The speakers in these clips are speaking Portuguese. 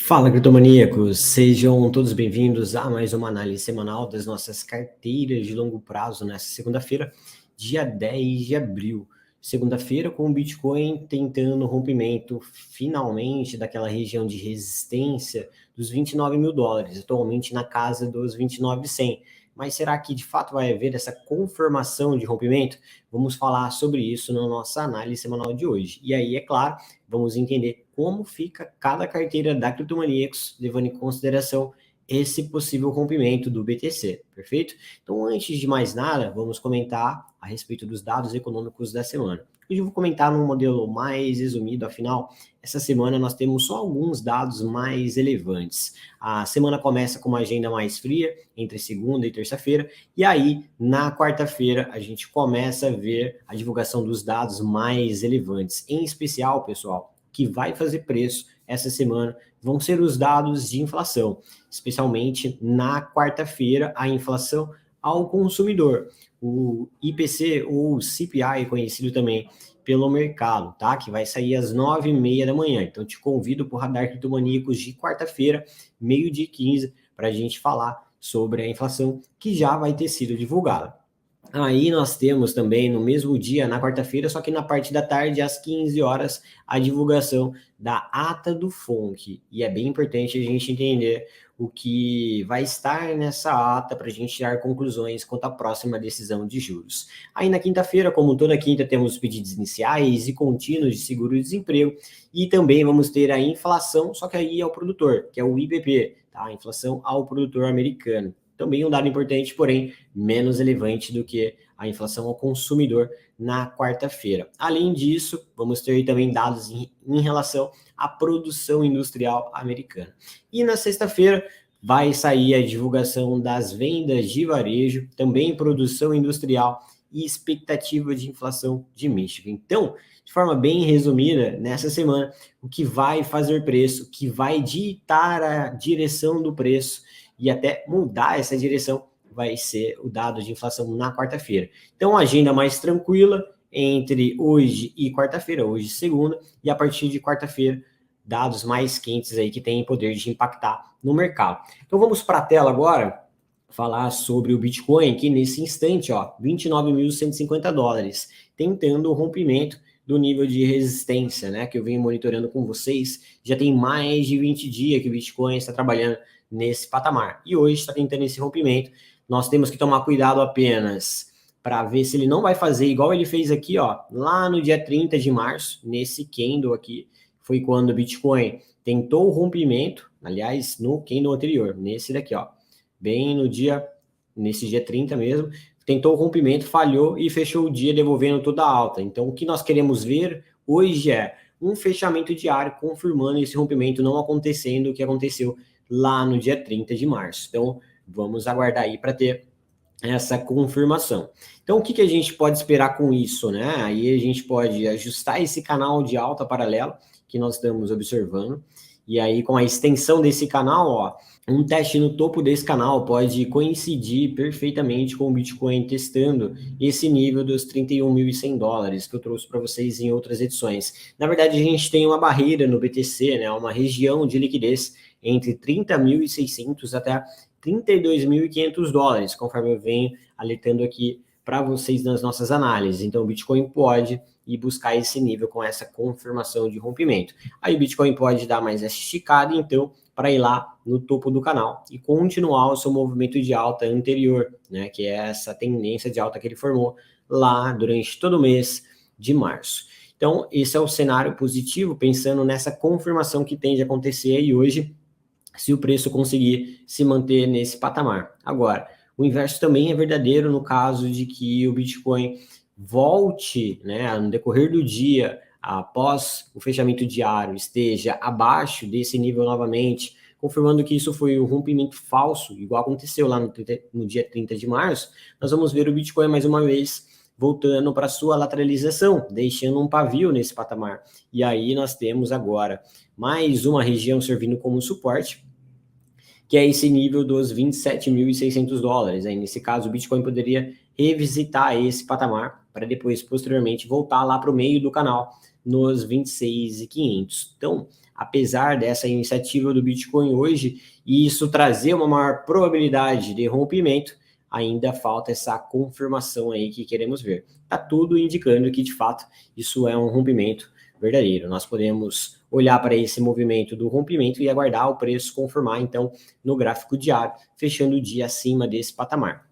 Fala, criptomaníacos! Sejam todos bem-vindos a mais uma análise semanal das nossas carteiras de longo prazo nessa segunda-feira, dia 10 de abril. Segunda-feira, com o Bitcoin tentando rompimento finalmente daquela região de resistência dos 29 mil dólares, atualmente na casa dos 29.100. Mas será que de fato vai haver essa confirmação de rompimento? Vamos falar sobre isso na nossa análise semanal de hoje. E aí, é claro, vamos entender como fica cada carteira da Criptomaníacos, levando em consideração esse possível rompimento do BTC, perfeito? Então, antes de mais nada, vamos comentar a respeito dos dados econômicos da semana. Hoje eu vou comentar num modelo mais resumido, afinal, essa semana nós temos só alguns dados mais relevantes. A semana começa com uma agenda mais fria, entre segunda e terça-feira, e aí, na quarta-feira, a gente começa a ver a divulgação dos dados mais relevantes. Em especial, pessoal, que vai fazer preço essa semana vão ser os dados de inflação, especialmente na quarta-feira, a inflação ao consumidor, o IPC ou CPI, conhecido também pelo mercado, tá? Que vai sair às 9h30 da manhã. Então, te convido para o Radar Criptomaníacos de quarta-feira, 12h15, para a gente falar sobre a inflação que já vai ter sido divulgada. Aí nós temos também no mesmo dia, na quarta-feira, só que na parte da tarde, às 15 horas, a divulgação da ata do FONC. E é bem importante a gente entender o que vai estar nessa ata para a gente tirar conclusões quanto à próxima decisão de juros. Aí na quinta-feira, como toda quinta, temos pedidos iniciais e contínuos de seguro-desemprego e também vamos ter a inflação, só que aí é o produtor, que é o IPP, tá? A inflação ao produtor americano. Também um dado importante, porém menos relevante do que a inflação ao consumidor na quarta-feira. Além disso, vamos ter também dados em relação à produção industrial americana. E na sexta-feira vai sair a divulgação das vendas de varejo, também produção industrial e expectativa de inflação de Michigan. Então, de forma bem resumida, nessa semana, o que vai fazer preço, o que vai ditar a direção do preço e até mudar essa direção vai ser o dado de inflação na quarta-feira. Então, agenda mais tranquila entre hoje e quarta-feira, hoje segunda, e a partir de quarta-feira, dados mais quentes aí que têm poder de impactar no mercado. Então, vamos para a tela agora, falar sobre o Bitcoin, aqui nesse instante, ó, 29.150 dólares, tentando o rompimento do nível de resistência, né, que eu venho monitorando com vocês. Já tem mais de 20 dias que o Bitcoin está trabalhando nesse patamar. E hoje está tentando esse rompimento. Nós temos que tomar cuidado apenas para ver se ele não vai fazer igual ele fez aqui, ó, lá no dia 30 de março, nesse candle aqui, foi quando o Bitcoin tentou o rompimento, aliás, no candle anterior, nesse daqui, ó, bem nesse dia 30 mesmo, tentou o rompimento, falhou e fechou o dia devolvendo toda a alta. Então, o que nós queremos ver hoje é um fechamento diário confirmando esse rompimento não acontecendo, o que aconteceu lá no dia 30 de março. Então, vamos aguardar aí para ter essa confirmação. Então, o que a gente pode esperar com isso, né? Aí a gente pode ajustar esse canal de alta paralela que nós estamos observando, e aí com a extensão desse canal, ó, um teste no topo desse canal pode coincidir perfeitamente com o Bitcoin testando esse nível dos 31.100 dólares que eu trouxe para vocês em outras edições. Na verdade, a gente tem uma barreira no BTC, né? Uma região de liquidez entre 30.600 até 32.500 dólares, conforme eu venho alertando aqui para vocês nas nossas análises. Então, o Bitcoin pode ir buscar esse nível com essa confirmação de rompimento. Aí o Bitcoin pode dar mais essa esticada, então, para ir lá no topo do canal e continuar o seu movimento de alta anterior, né, que é essa tendência de alta que ele formou lá durante todo o mês de março. Então, esse é o cenário positivo, pensando nessa confirmação que tende a acontecer aí hoje, se o preço conseguir se manter nesse patamar. Agora, o inverso também é verdadeiro no caso de que o Bitcoin volte, né, no decorrer do dia, após o fechamento diário, esteja abaixo desse nível novamente, confirmando que isso foi um rompimento falso, igual aconteceu lá no dia 30 de março, nós vamos ver o Bitcoin mais uma vez voltando para sua lateralização, deixando um pavio nesse patamar. E aí nós temos agora mais uma região servindo como suporte, que é esse nível dos 27.600 dólares. Aí, nesse caso, o Bitcoin poderia revisitar esse patamar para depois, posteriormente, voltar lá para o meio do canal, nos 26.500. Então, apesar dessa iniciativa do Bitcoin hoje, e isso trazer uma maior probabilidade de rompimento, ainda falta essa confirmação aí que queremos ver. Está tudo indicando que, de fato, isso é um rompimento verdadeiro. Nós podemos olhar para esse movimento do rompimento e aguardar o preço confirmar, então, no gráfico diário, fechando o dia acima desse patamar.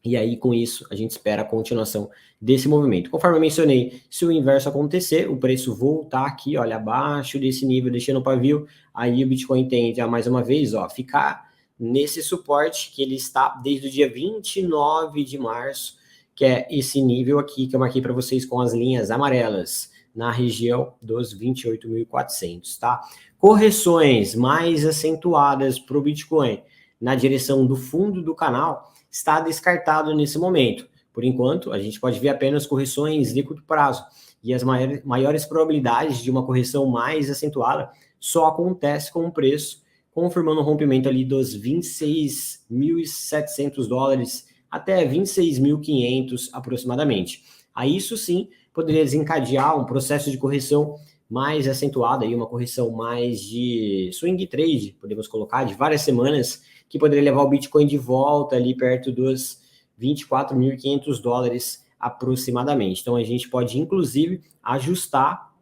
E aí, com isso, a gente espera a continuação desse movimento. Conforme eu mencionei, se o inverso acontecer, o preço voltar aqui, olha, abaixo desse nível, deixando o pavio, aí o Bitcoin tende a, mais uma vez, ficar nesse suporte que ele está desde o dia 29 de março, que é esse nível aqui que eu marquei para vocês com as linhas amarelas, na região dos 28.400, tá? Correções mais acentuadas para o Bitcoin na direção do fundo do canal está descartado nesse momento. Por enquanto, a gente pode ver apenas correções de curto prazo. E as maiores probabilidades de uma correção mais acentuada só acontece com o preço confirmando o rompimento ali dos 26.700 dólares até 26.500 aproximadamente. Aí isso sim poderia desencadear um processo de correção mais acentuada, aí uma correção mais de swing trade, podemos colocar, de várias semanas, que poderia levar o Bitcoin de volta ali perto dos 24.500 dólares aproximadamente. Então a gente pode inclusive ajustar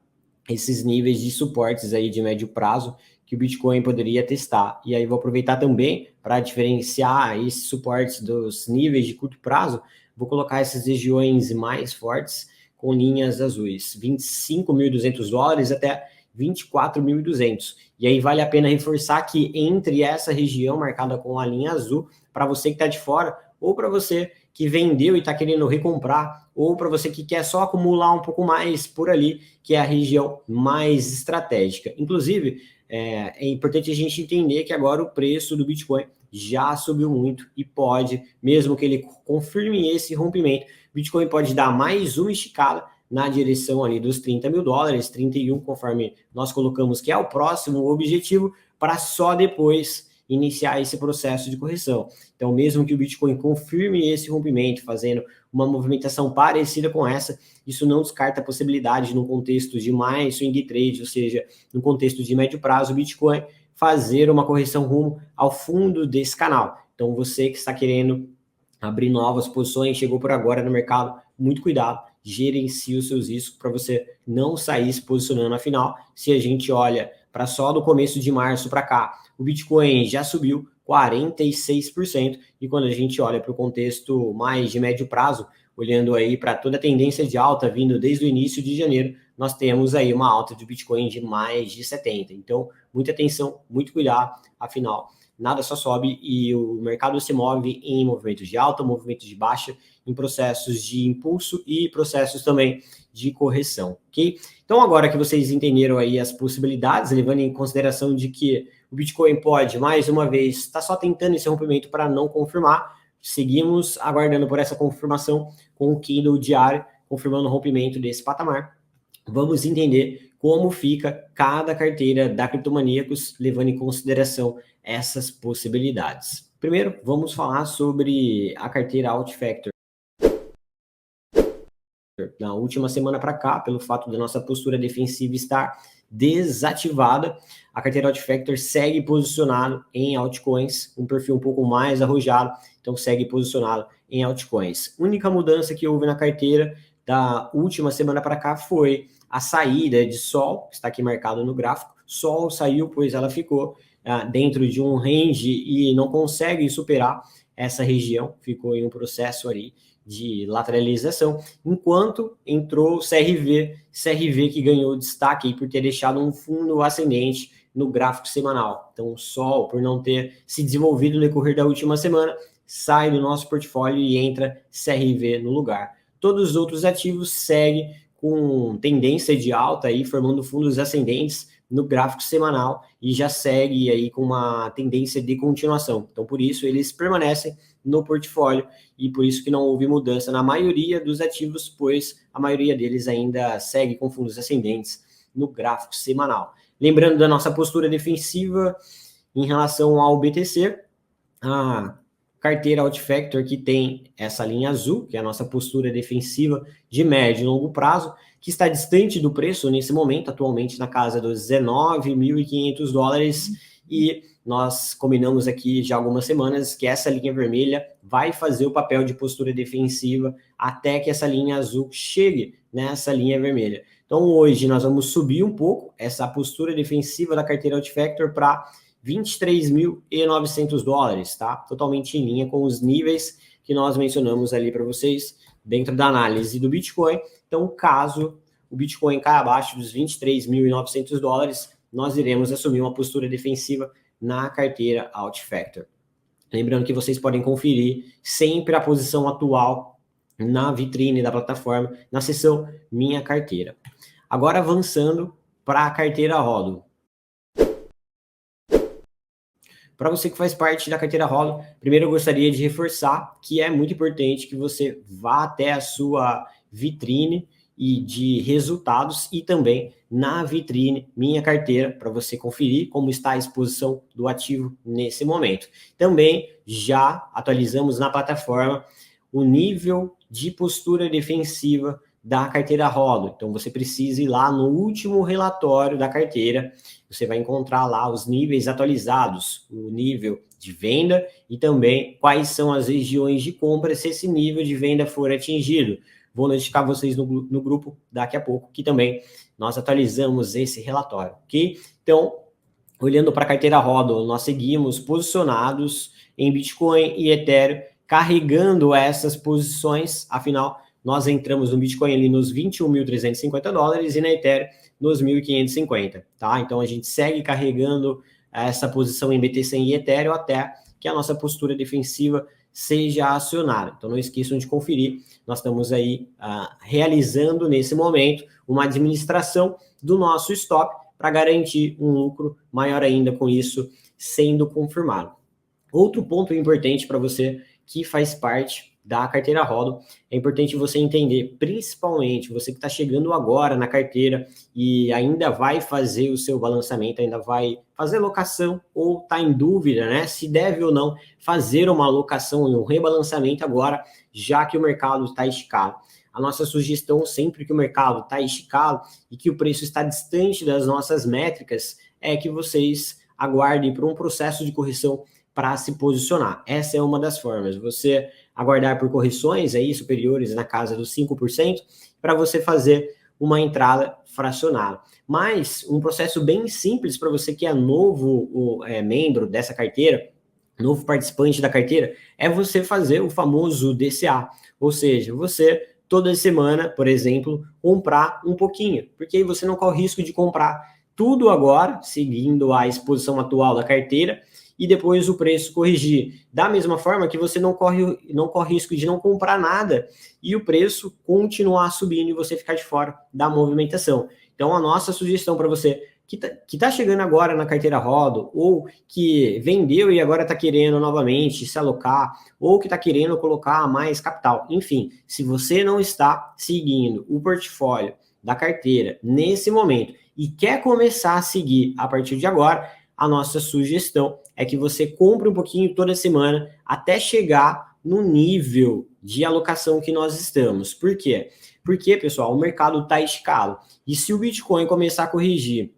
esses níveis de suportes aí de médio prazo que o Bitcoin poderia testar. E aí vou aproveitar também para diferenciar esses suportes dos níveis de curto prazo, vou colocar essas regiões mais fortes com linhas azuis, 25.200 dólares até 24.200. E aí vale a pena reforçar que entre essa região marcada com a linha azul, para você que está de fora, ou para você que vendeu e está querendo recomprar, ou para você que quer só acumular um pouco mais por ali, que é a região mais estratégica. Inclusive, é importante a gente entender que agora o preço do Bitcoin já subiu muito e pode, mesmo que ele confirme esse rompimento, Bitcoin pode dar mais uma esticada na direção ali dos 30 mil dólares, 31, conforme nós colocamos que é o próximo objetivo, para só depois iniciar esse processo de correção. Então, mesmo que o Bitcoin confirme esse rompimento, fazendo uma movimentação parecida com essa, isso não descarta a possibilidade, num contexto de mais swing trade, ou seja, no contexto de médio prazo, o Bitcoin fazer uma correção rumo ao fundo desse canal. Então, você que está querendo abrir novas posições, chegou por agora no mercado, muito cuidado, gerencie os seus riscos para você não sair se posicionando. Afinal, se a gente olha para só do começo de março para cá, o Bitcoin já subiu 46%, e quando a gente olha para o contexto mais de médio prazo, olhando aí para toda a tendência de alta vindo desde o início de janeiro, nós temos aí uma alta de Bitcoin de mais de 70%. Então, muita atenção, muito cuidado, afinal, nada só sobe e o mercado se move em movimentos de alta, movimentos de baixa, em processos de impulso e processos também de correção, ok? Então, agora que vocês entenderam aí as possibilidades, levando em consideração de que o Bitcoin pode, mais uma vez, estar só tentando esse rompimento para não confirmar, seguimos aguardando por essa confirmação com o candle diário, confirmando o rompimento desse patamar. Vamos entender como fica cada carteira da Criptomaníacos, levando em consideração essas possibilidades. Primeiro, vamos falar sobre a carteira Altfactor. Na última semana para cá, pelo fato da nossa postura defensiva estar desativada, a carteira Altfactor segue posicionado em altcoins, um perfil um pouco mais arrojado, então segue posicionado em altcoins. Única mudança que houve na carteira da última semana para cá foi a saída de Sol, que está aqui marcado no gráfico. Sol saiu, pois ela ficou dentro de um range e não consegue superar essa região, ficou em um processo ali de lateralização, enquanto entrou o CRV que ganhou destaque aí por ter deixado um fundo ascendente no gráfico semanal. Então, o Sol, por não ter se desenvolvido no decorrer da última semana, sai do nosso portfólio e entra CRV no lugar. Todos os outros ativos seguem com tendência de alta aí, formando fundos ascendentes no gráfico semanal e já segue aí com uma tendência de continuação. Então, por isso, eles permanecem no portfólio e por isso que não houve mudança na maioria dos ativos, pois a maioria deles ainda segue com fundos ascendentes no gráfico semanal. Lembrando da nossa postura defensiva em relação ao BTC, a carteira Outfactor, que tem essa linha azul, que é a nossa postura defensiva de médio e longo prazo, que está distante do preço nesse momento, atualmente na casa dos $19.500, e nós combinamos aqui já há algumas semanas que essa linha vermelha vai fazer o papel de postura defensiva até que essa linha azul chegue nessa linha vermelha. Então hoje nós vamos subir um pouco essa postura defensiva da carteira Outfactor para $23.900, tá? Totalmente em linha com os níveis que nós mencionamos ali para vocês dentro da análise do Bitcoin. Então, caso o Bitcoin caia abaixo dos $23.900, nós iremos assumir uma postura defensiva na carteira Outfactor. Lembrando que vocês podem conferir sempre a posição atual na vitrine da plataforma, na seção Minha Carteira. Agora avançando para a carteira Hodl. Para você que faz parte da carteira Hodl, primeiro eu gostaria de reforçar que é muito importante que você vá até a sua vitrine e de resultados e também na vitrine Minha Carteira para você conferir como está a exposição do ativo nesse momento. Também já atualizamos na plataforma o nível de postura defensiva da carteira Hodl. Então você precisa ir lá no último relatório da carteira, você vai encontrar lá os níveis atualizados, o nível de venda e também quais são as regiões de compra se esse nível de venda for atingido. Vou notificar vocês no grupo daqui a pouco, que também nós atualizamos esse relatório, ok? Então, olhando para a carteira Hodl, nós seguimos posicionados em Bitcoin e Ethereum, carregando essas posições, afinal, nós entramos no Bitcoin ali nos $21.350 e na Ethereum nos 1.550, tá? Então, a gente segue carregando essa posição em BTC e Ethereum até que a nossa postura defensiva seja acionada. Então, não esqueçam de conferir. Nós estamos aí realizando, nesse momento, uma administração do nosso stop para garantir um lucro maior ainda com isso sendo confirmado. Outro ponto importante para você que faz parte da carteira Hodl, é importante você entender, principalmente você que está chegando agora na carteira e ainda vai fazer o seu balanceamento, ainda vai fazer locação ou está em dúvida, né, se deve ou não fazer uma locação e um rebalanceamento agora, já que o mercado está esticado. A nossa sugestão, sempre que o mercado está esticado e que o preço está distante das nossas métricas, é que vocês aguardem por um processo de correção para se posicionar. Essa é uma das formas. Você aguardar por correções aí superiores na casa dos 5% para você fazer uma entrada fracionada. Mas um processo bem simples para você que é novo membro dessa carteira, novo participante da carteira, é você fazer o famoso DCA. Ou seja, você toda semana, por exemplo, comprar um pouquinho, porque aí você não corre risco de comprar tudo agora, seguindo a exposição atual da carteira, e depois o preço corrigir. Da mesma forma que você não corre risco de não comprar nada e o preço continuar subindo e você ficar de fora da movimentação. Então, a nossa sugestão para você que tá chegando agora na carteira Hodl, ou que vendeu e agora está querendo novamente se alocar, ou que está querendo colocar mais capital. Enfim, se você não está seguindo o portfólio da carteira nesse momento e quer começar a seguir a partir de agora, a nossa sugestão é que você compre um pouquinho toda semana até chegar no nível de alocação que nós estamos. Por quê? Porque, pessoal, o mercado está esticado. E se o Bitcoin começar a corrigir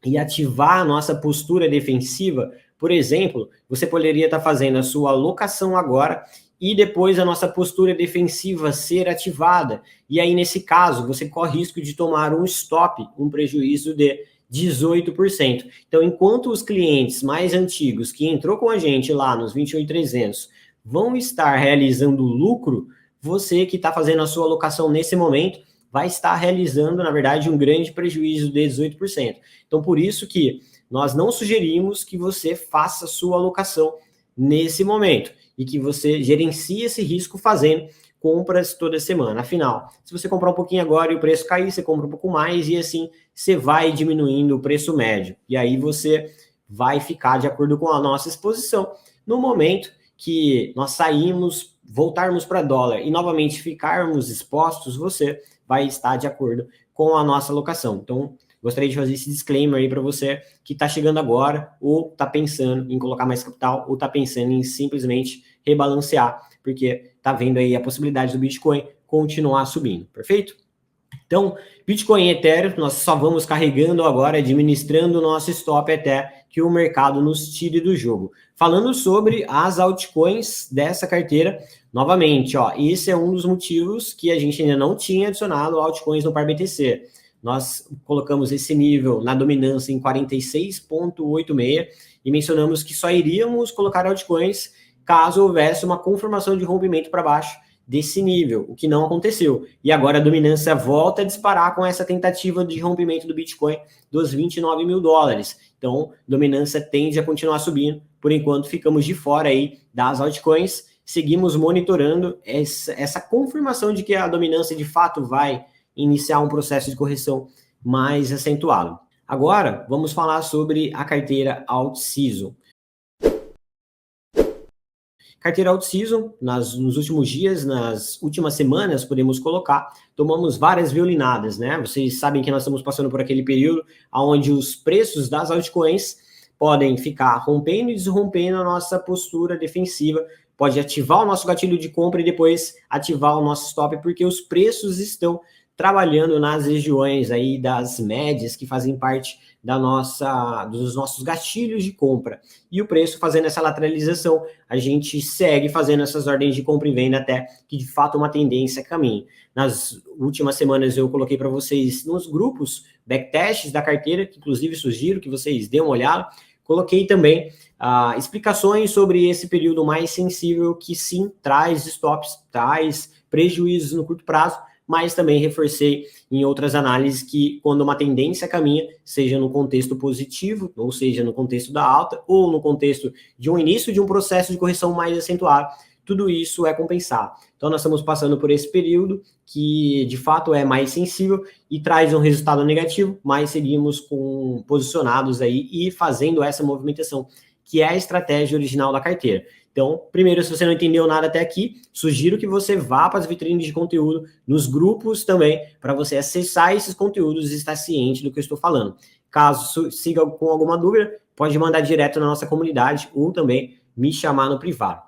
e ativar a nossa postura defensiva, por exemplo, você poderia estar fazendo a sua alocação agora e depois a nossa postura defensiva ser ativada. E aí, nesse caso, você corre risco de tomar um stop, um prejuízo de 18%. Então, enquanto os clientes mais antigos que entrou com a gente lá nos 28.300 vão estar realizando lucro, você que está fazendo a sua alocação nesse momento vai estar realizando, na verdade, um grande prejuízo de 18%. Então, por isso que nós não sugerimos que você faça a sua alocação nesse momento e que você gerencie esse risco fazendo compras toda semana. Afinal, se você comprar um pouquinho agora e o preço cair, você compra um pouco mais e assim você vai diminuindo o preço médio. E aí você vai ficar de acordo com a nossa exposição. No momento que nós sairmos, voltarmos para dólar e novamente ficarmos expostos, você vai estar de acordo com a nossa alocação. Então, gostaria de fazer esse disclaimer aí para você que está chegando agora ou está pensando em colocar mais capital ou está pensando em simplesmente rebalancear, porque tá vendo aí a possibilidade do Bitcoin continuar subindo, perfeito? Então, Bitcoin e Ethereum, nós só vamos carregando agora, administrando o nosso stop até que o mercado nos tire do jogo. Falando sobre as altcoins dessa carteira, novamente, ó, esse é um dos motivos que a gente ainda não tinha adicionado altcoins no PAR-BTC. Nós colocamos esse nível na dominância em 46,86 e mencionamos que só iríamos colocar altcoins caso houvesse uma confirmação de rompimento para baixo desse nível, o que não aconteceu. E agora a dominância volta a disparar com essa tentativa de rompimento do Bitcoin dos 29 mil dólares. Então, dominância tende a continuar subindo. Por enquanto, ficamos de fora aí das altcoins. Seguimos monitorando essa confirmação de que a dominância de fato vai iniciar um processo de correção mais acentuado. Agora, vamos falar sobre a carteira Alt Season. Carteira Alt Season, nos últimos dias, nas últimas semanas, podemos colocar, tomamos várias violinadas, né? Vocês sabem que nós estamos passando por aquele período onde os preços das altcoins podem ficar rompendo e desrompendo a nossa postura defensiva, pode ativar o nosso gatilho de compra e depois ativar o nosso stop, porque os preços estão trabalhando nas regiões aí das médias que fazem parte dos nossos gatilhos de compra. E o preço fazendo essa lateralização, a gente segue fazendo essas ordens de compra e venda até que de fato uma tendência caminhe. Nas últimas semanas eu coloquei para vocês nos grupos backtests da carteira, que inclusive sugiro que vocês dêem uma olhada. Coloquei também explicações sobre esse período mais sensível que sim traz stops, traz prejuízos no curto prazo, mas também reforcei em outras análises que quando uma tendência caminha, seja no contexto positivo, ou seja, no contexto da alta, ou no contexto de um início de um processo de correção mais acentuado, tudo isso é compensado. Então, nós estamos passando por esse período que, de fato, é mais sensível e traz um resultado negativo, mas seguimos posicionados aí e fazendo essa movimentação, que é a estratégia original da carteira. Então, primeiro, se você não entendeu nada até aqui, sugiro que você vá para as vitrines de conteúdo, nos grupos também, para você acessar esses conteúdos e estar ciente do que eu estou falando. Caso siga com alguma dúvida, pode mandar direto na nossa comunidade ou também me chamar no privado.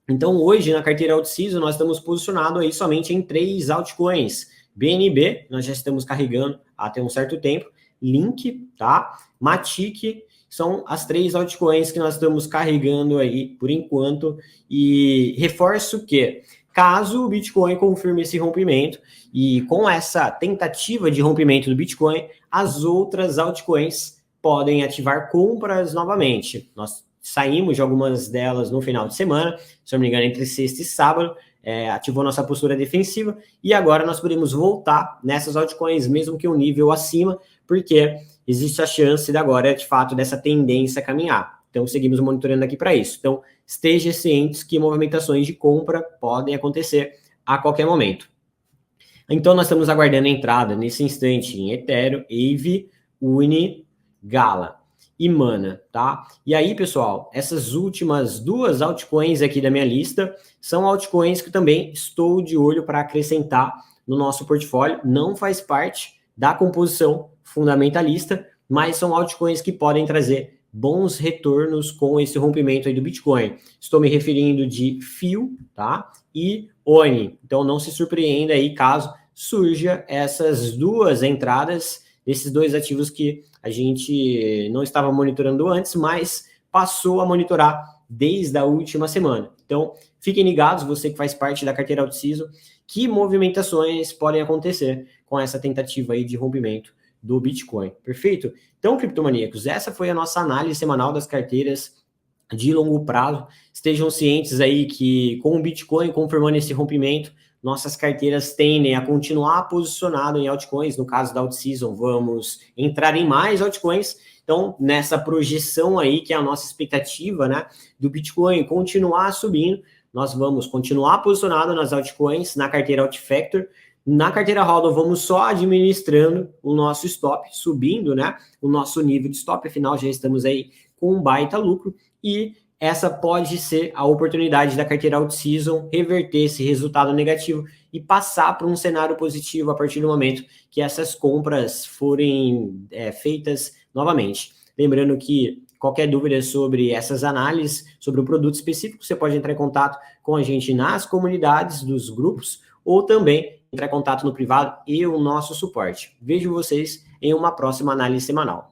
Então, hoje, na carteira Alt Season, nós estamos posicionados aí somente em 3 altcoins. BNB, nós já estamos carregando até um certo tempo. Link, tá? Matic, são as 3 altcoins que nós estamos carregando aí por enquanto. E reforço que, caso o Bitcoin confirme esse rompimento, e com essa tentativa de rompimento do Bitcoin, as outras altcoins podem ativar compras novamente. Nós saímos de algumas delas no final de semana, se não me engano, entre sexta e sábado, ativou nossa postura defensiva, e agora nós podemos voltar nessas altcoins, mesmo que um nível acima, porque existe a chance de agora, de fato, dessa tendência a caminhar. Então, seguimos monitorando aqui para isso. Então, esteja cientes que movimentações de compra podem acontecer a qualquer momento. Então, nós estamos aguardando a entrada, nesse instante, em Ethereum, Aave, Uni, Gala e Mana, tá? E aí, pessoal, essas últimas 2 altcoins aqui da minha lista são altcoins que também estou de olho para acrescentar no nosso portfólio. Não faz parte da composição fundamentalista, mas são altcoins que podem trazer bons retornos com esse rompimento aí do Bitcoin. Estou me referindo de FIO, tá? E ONI. Então, não se surpreenda aí caso surja essas 2 entradas desses 2 ativos que a gente não estava monitorando antes, mas passou a monitorar desde a última semana. Então, fiquem ligados, você que faz parte da carteira Alt Season, que movimentações podem acontecer com essa tentativa aí de rompimento do Bitcoin. Perfeito? Então, criptomaníacos, essa foi a nossa análise semanal das carteiras de longo prazo. Estejam cientes aí que com o Bitcoin confirmando esse rompimento, nossas carteiras tendem a continuar posicionado em altcoins. No caso da Alt Season, vamos entrar em mais altcoins. Então, nessa projeção aí, que é a nossa expectativa, né, do Bitcoin continuar subindo, nós vamos continuar posicionado nas altcoins, na carteira Altfactor. Na carteira Hodl, vamos só administrando o nosso stop, subindo, né, o nosso nível de stop. Afinal, já estamos aí com um baita lucro e essa pode ser a oportunidade da carteira Alt Season reverter esse resultado negativo e passar para um cenário positivo a partir do momento que essas compras forem feitas novamente. Lembrando que Qualquer dúvida sobre essas análises, sobre o produto específico, você pode entrar em contato com a gente nas comunidades dos grupos ou também entrar em contato no privado e o nosso suporte. Vejo vocês em uma próxima análise semanal.